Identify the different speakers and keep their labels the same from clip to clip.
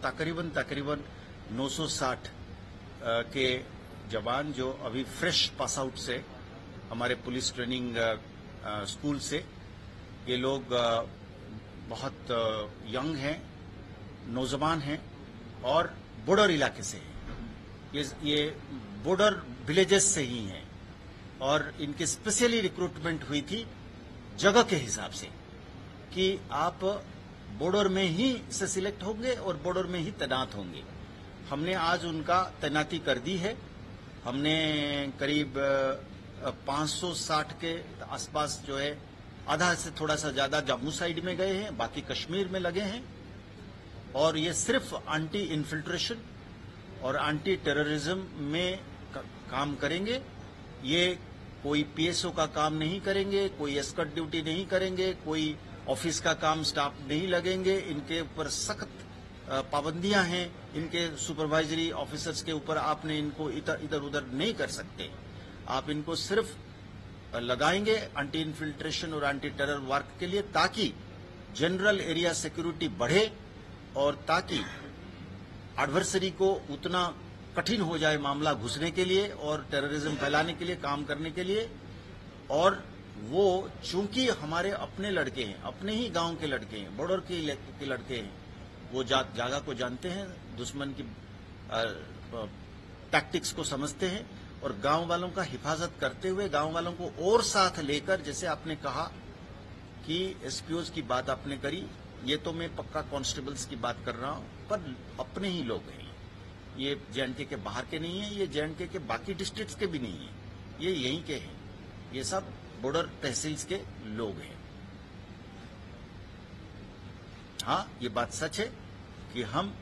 Speaker 1: तकरीबन 960 के जवान जो अभी फ्रेश पास आउट से हमारे पुलिस ट्रेनिंग स्कूल से, ये लोग बहुत यंग हैं, नौजवान हैं और बॉर्डर इलाके से हैं। ये बॉर्डर विलेजेस से ही हैं और इनकी स्पेशली रिक्रूटमेंट हुई थी जगह के हिसाब से कि आप बॉर्डर में ही से सिलेक्ट होंगे और बॉर्डर में ही तैनात होंगे। हमने आज उनका तैनाती कर दी है। हमने करीब 560 के आसपास जो है, आधा से थोड़ा सा ज्यादा जम्मू साइड में गए हैं, बाकी कश्मीर में लगे हैं। और ये सिर्फ एंटी इन्फिल्ट्रेशन और एंटी टेररिज्म में काम करेंगे। ये कोई पीएसओ का काम नहीं करेंगे, कोई एस्कॉर्ट ड्यूटी नहीं करेंगे, कोई ऑफिस का काम स्टाफ नहीं लगेंगे। इनके ऊपर सख्त पाबंदियां हैं। इनके सुपरवाइजरी ऑफिसर्स के ऊपर आपने इनको इधर उधर नहीं कर सकते। आप इनको सिर्फ लगाएंगे एंटी इन्फिल्ट्रेशन और एंटी टेरर वर्क के लिए, ताकि जनरल एरिया सिक्योरिटी बढ़े और ताकि एडवर्सरी को उतना कठिन हो जाए मामला घुसने के लिए और टेररिज्म फैलाने के लिए, काम करने के लिए। और वो चूंकि हमारे अपने लड़के हैं, अपने ही गांव के लड़के हैं, बॉर्डर के लड़के हैं, वो जगह को जानते हैं, दुश्मन की टैक्टिक्स को समझते हैं और गांव वालों का हिफाजत करते हुए, गांव वालों को और साथ लेकर, जैसे आपने कहा कि एसपीओज की बात आपने करी, ये तो मैं पक्का कांस्टेबल्स की बात कर रहा हूं, पर अपने ही लोग हैं। ये जेएनके के बाहर के नहीं है, ये जेएनके के बाकी डिस्ट्रिक्ट्स के भी नहीं है, ये यहीं के हैं। ये सब बॉर्डर तहसील्स के लोग हैं। हाँ, ये बात सच है कि हम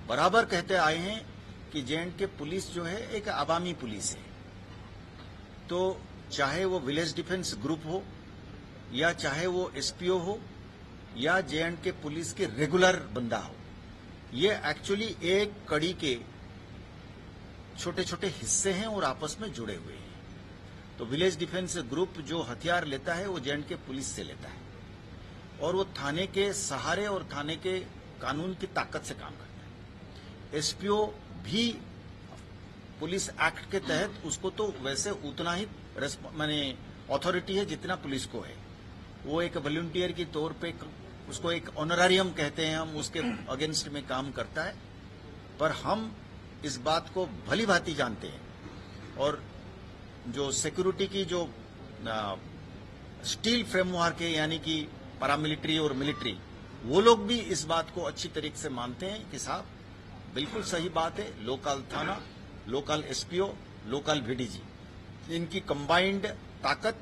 Speaker 1: बराबर कहते आए हैं कि जेएनके पुलिस जो है एक अवामी पुलिस है। तो चाहे वो विलेज डिफेंस ग्रुप हो, या चाहे वो एसपीओ हो, या जेएनके पुलिस के रेगुलर बंदा हो, ये एक्चुअली एक कड़ी के छोटे छोटे हिस्से हैं और आपस में जुड़े हुए हैं। तो विलेज डिफेंस ग्रुप जो हथियार लेता है वो जेएनके पुलिस से लेता है और वो थाने के सहारे और थाने के कानून की ताकत से काम करता है। एसपीओ भी पुलिस एक्ट के तहत उसको तो वैसे उतना ही माने अथॉरिटी है जितना पुलिस को है। वो एक वॉलंटियर की तौर पे, उसको एक ऑनरारियम कहते हैं हम, उसके अगेंस्ट में काम करता है। पर हम इस बात को भली भांति जानते हैं और जो सिक्योरिटी की जो स्टील फ्रेमवर्क है, यानी कि पैरामिलिट्री और मिलिट्री, वो लोग भी इस बात को अच्छी तरीके से मानते हैं कि साहब बिल्कुल सही बात है, लोकल थाना, लोकल एसपीओ, लोकल वीडीजी, इनकी कंबाइंड ताकत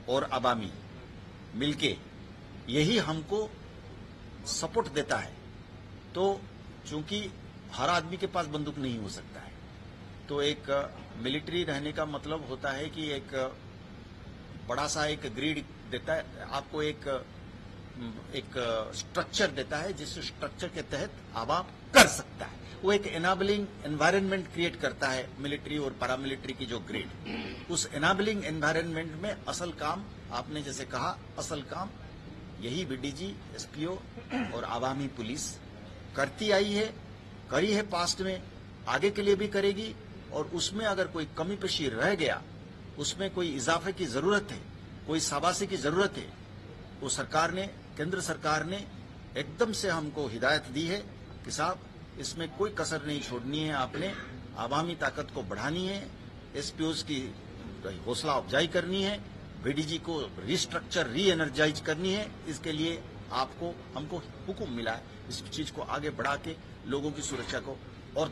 Speaker 1: और अवामी मिलके यही हमको सपोर्ट देता है। तो चूंकि हर आदमी के पास बंदूक नहीं हो सकता है, तो एक मिलिट्री रहने का मतलब होता है कि एक बड़ा सा एक ग्रिड देता है आपको, एक स्ट्रक्चर देता है, जिस स्ट्रक्चर के तहत आवाम कर सकता है। वो एक एनाबलिंग एनवायरनमेंट क्रिएट करता है, मिलिट्री और पैरामिलिट्री की जो ग्रिड। उस एनाबलिंग एनवायरनमेंट में असल काम, आपने जैसे कहा, असल काम यही बीडीजी, एसपीओ और आवामी पुलिस करती आई है, करी है पास्ट में, आगे के लिए भी करेगी। और उसमें अगर कोई कमी पेशी रह गया, उसमें कोई इजाफे की जरूरत है, कोई शाबाशी की जरूरत है, वो सरकार ने, केंद्र सरकार ने एकदम से हमको हिदायत दी है कि साहब इसमें कोई कसर नहीं छोड़नी है, आपने आवामी ताकत को बढ़ानी है, एसपीओज की हौसला अफजाई करनी है, बीडीजी को रिस्ट्रक्चर, री एनर्जाइज करनी है। इसके लिए हमको हुक्म मिला है इस चीज को आगे बढ़ा के लोगों की सुरक्षा को और